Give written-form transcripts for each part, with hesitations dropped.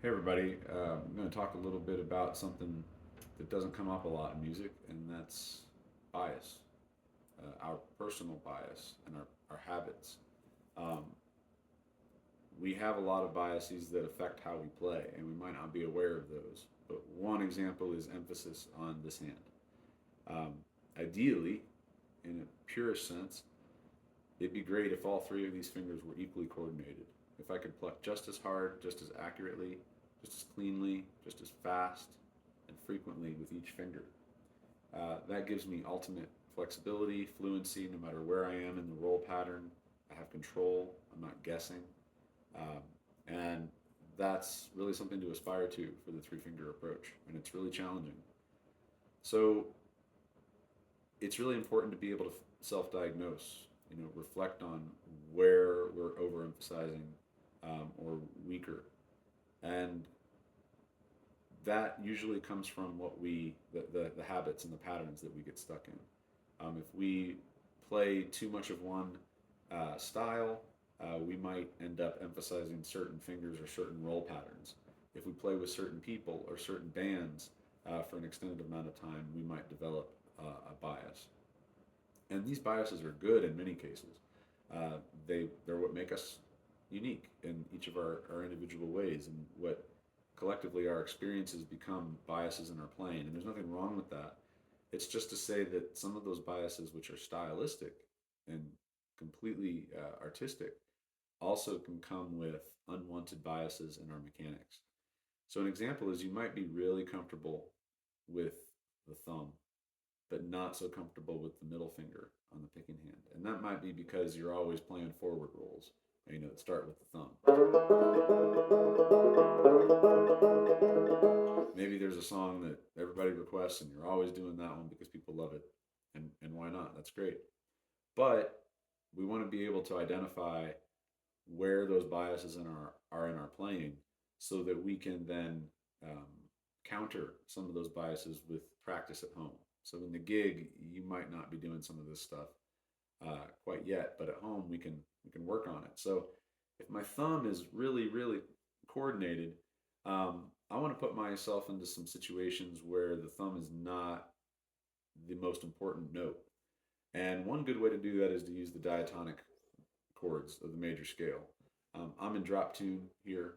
Hey everybody, I'm going to talk a little bit about something that doesn't come up a lot in music, and that's bias, our personal bias and our habits. Um, we have a lot of biases that affect how we play, and we might not be aware of those. But one example is emphasis on this hand. Um, Ideally, in a purest sense, it'd be great if all three of these fingers were equally coordinated. If I could pluck just as hard, just as accurately, just as cleanly, just as fast, and frequently with each finger. That gives me ultimate flexibility, fluency, no matter where I am in the roll pattern. I have control, I'm not guessing. Um, and that's really something to aspire to for the three finger approach, and it's really challenging. So it's really important to be able to self-diagnose. Reflect on where we're overemphasizing or weaker, and that usually comes from the habits and the patterns that we get stuck in. If we play too much of one style, we might end up emphasizing certain fingers or certain roll patterns. If we play with certain people or certain bands for an extended amount of time, we might develop a bias. And these biases are good in many cases. They're what make us unique in each of our individual ways, and what collectively our experiences become biases in our playing. And there's nothing wrong with that. It's just to say that some of those biases, which are stylistic and completely artistic, also can come with unwanted biases in our mechanics. So, an example is you might be really comfortable with the thumb, but not so comfortable with the middle finger on the picking hand. And that might be because you're always playing forward rolls, that start with the thumb. Maybe there's a song that everybody requests and you're always doing that one because people love it. And why not? That's great. But we want to be able to identify where those biases are in our playing so that we can then um, counter some of those biases with practice at home. So in the gig, you might not be doing some of this stuff quite yet, but at home we can work on it. So if my thumb is really coordinated, I want to put myself into some situations where the thumb is not the most important note. And one good way to do that is to use the diatonic chords of the major scale. I'm in drop tune here,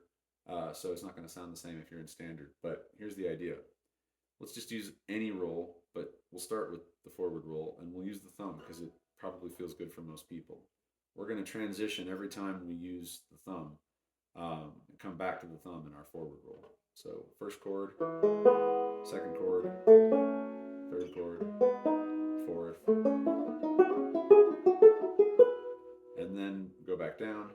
so it's not going to sound the same if you're in standard. But here's the idea. Let's just use any roll, but we'll start with the forward roll, and we'll use the thumb because it probably feels good for most people. We're going to transition every time we use the thumb, and come back to the thumb in our forward roll. So first chord, second chord, third chord, fourth, and then go back down.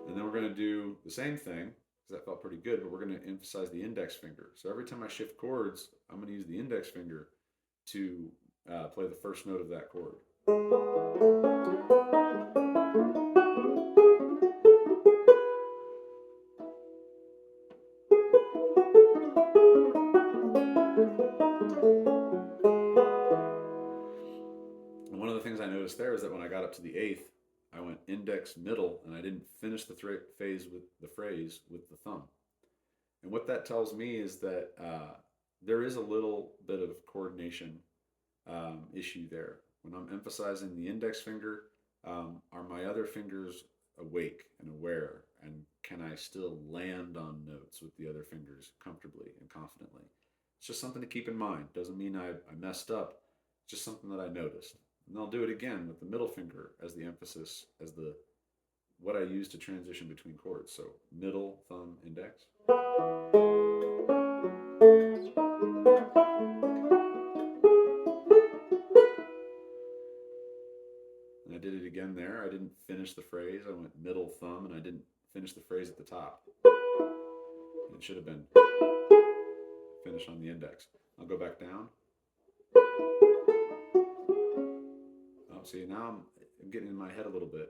And then we're going to do the same thing because that felt pretty good, but we're going to emphasize the index finger. So every time I shift chords, I'm going to use the index finger to play the first note of that chord. And one of the things I noticed there is that when I got up to the eighth, I went index middle, and I didn't finish the phrase with the thumb. And what that tells me is that there is a little bit of coordination issue there. When I'm emphasizing the index finger, are my other fingers awake and aware? And can I still land on notes with the other fingers comfortably and confidently? It's just something to keep in mind. Doesn't mean I messed up. It's just something that I noticed. And I'll do it again with the middle finger as the emphasis, as the what I use to transition between chords. So middle, thumb, index. And I did it again there. I didn't finish the phrase. I went middle, thumb, and I didn't finish the phrase at the top. And it should have been finish on the index. I'll go back down. Oh, see, now I'm getting in my head a little bit.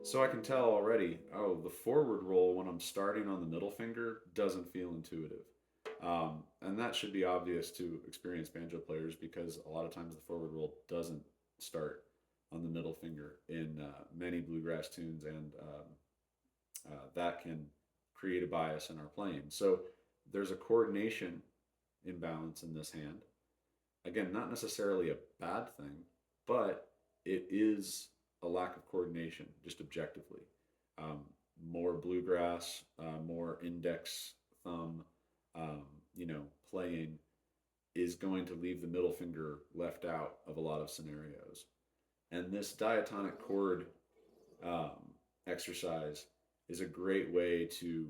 So I can tell already, oh, the forward roll when I'm starting on the middle finger doesn't feel intuitive. And that should be obvious to experienced banjo players because a lot of times the forward roll doesn't start on the middle finger in many bluegrass tunes, and that can create a bias in our playing. So there's a coordination imbalance in this hand. Again, not necessarily a bad thing, but it is a lack of coordination, just objectively. Um, More bluegrass, more index thumb, um, playing is going to leave the middle finger left out of a lot of scenarios. And this diatonic chord um, exercise is a great way to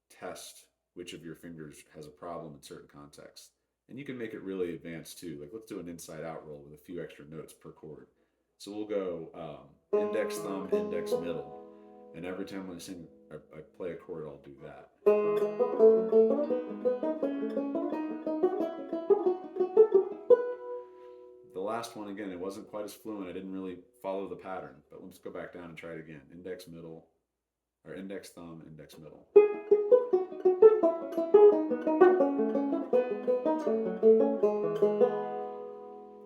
test which of your fingers has a problem in certain contexts. And you can make it really advanced too. Like, let's do an inside out roll with a few extra notes per chord. So we'll go index, thumb, index, middle. And every time I sing, I play a chord, I'll do that. The last one, again, it wasn't quite as fluent. I didn't really follow the pattern, but let's go back down and try it again. Index, middle, or index, thumb, index, middle.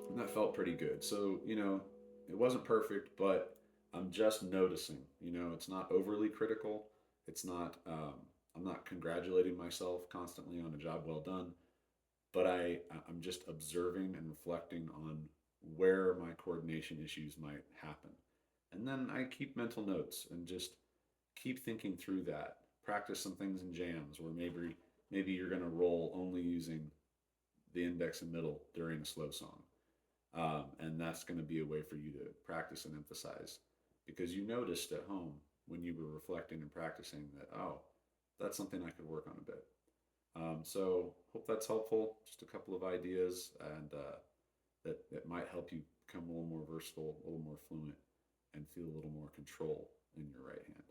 And that felt pretty good. So, it wasn't perfect, but I'm just noticing. It's not overly critical. It's not, I'm not congratulating myself constantly on a job well done, but I'm just observing and reflecting on where my coordination issues might happen. And then I keep mental notes and just keep thinking through that. Practice some things in jams where maybe you're going to roll only using the index and middle during a slow song. And that's going to be a way for you to practice and emphasize because you noticed at home when you were reflecting and practicing that, oh, that's something I could work on a bit. So hope that's helpful. Just a couple of ideas, and that might help you become a little more versatile, a little more fluent, and feel a little more control in your right hand.